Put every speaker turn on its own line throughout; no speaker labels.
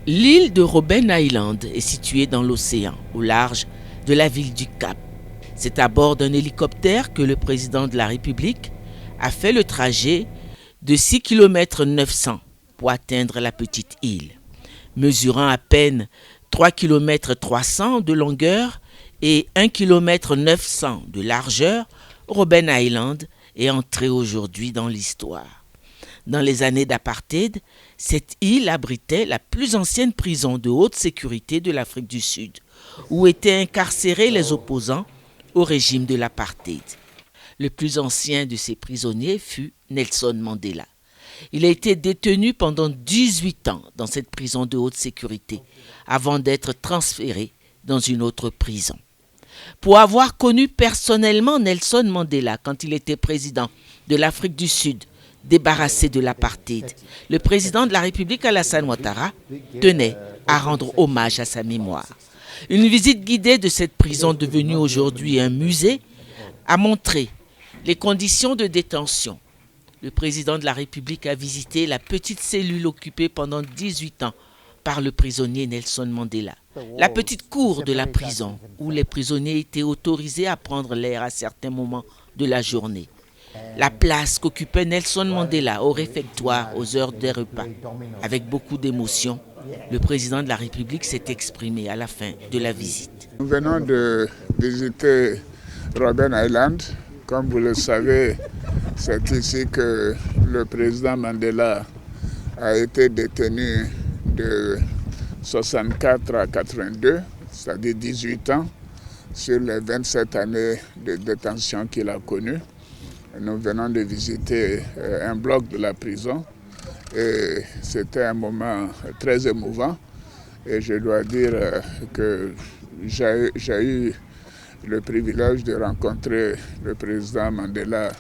L'île de Robben Island est située dans l'océan, au large de la ville du Cap. C'est à bord d'un hélicoptère que le président de la République a fait le trajet de 6 km 900 pour atteindre la petite île. Mesurant à peine 3 km 300 de longueur et 1 km 900 de largeur, Robben Island est entré aujourd'hui dans l'histoire. Dans les années d'apartheid, cette île abritait la plus ancienne prison de haute sécurité de l'Afrique du Sud, où étaient incarcérés les opposants au régime de l'apartheid. Le plus ancien de ces prisonniers fut Nelson Mandela. Il a été détenu pendant 18 ans dans cette prison de haute sécurité, avant d'être transféré dans une autre prison. Pour avoir connu personnellement Nelson Mandela quand il était président de l'Afrique du Sud, débarrassé de l'apartheid, le président de la République Alassane Ouattara tenait à rendre hommage à sa mémoire. Une visite guidée de cette prison devenue aujourd'hui un musée a montré les conditions de détention. Le président de la République a visité la petite cellule occupée pendant 18 ans par le prisonnier Nelson Mandela. La petite cour de la prison où les prisonniers étaient autorisés à prendre l'air à certains moments de la journée. La place qu'occupait Nelson Mandela au réfectoire aux heures des repas. Avec beaucoup d'émotion, le président de la République s'est exprimé à la fin de la visite.
Nous venons de visiter Robben Island. Comme vous le savez, c'est ici que le président Mandela a été détenu de 64 à 82, c'est-à-dire 18 ans, sur les 27 années de détention qu'il a connues. Nous venons de visiter un bloc de la prison et c'était un moment très émouvant. Et je dois dire que j'ai eu le privilège de rencontrer le président Mandela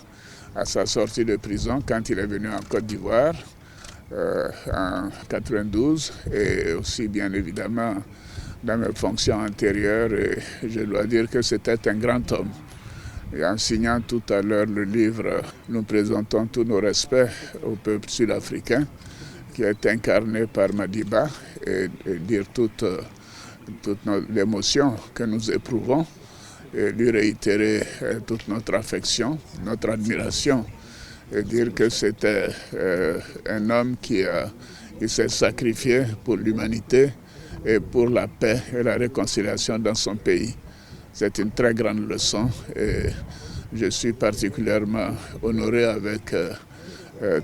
à sa sortie de prison quand il est venu en Côte d'Ivoire en 92 et aussi bien évidemment dans mes fonctions antérieures. Et je dois dire que c'était un grand homme. Et en signant tout à l'heure le livre, nous présentons tous nos respects au peuple sud-africain qui est incarné par Madiba et dire toute l'émotion que nous éprouvons et lui réitérer toute notre affection, notre admiration et dire que c'était un homme qui s'est sacrifié pour l'humanité et pour la paix et la réconciliation dans son pays. C'est une très grande leçon et je suis particulièrement honoré avec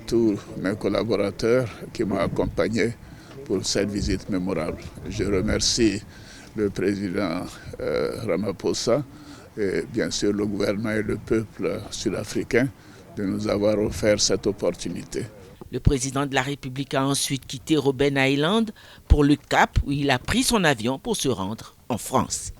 tous mes collaborateurs qui m'ont accompagné pour cette visite mémorable. Je remercie le président Ramaphosa et bien sûr le gouvernement et le peuple sud-africain de nous avoir offert cette opportunité.
Le président de la République a ensuite quitté Robben Island pour le Cap où il a pris son avion pour se rendre en France.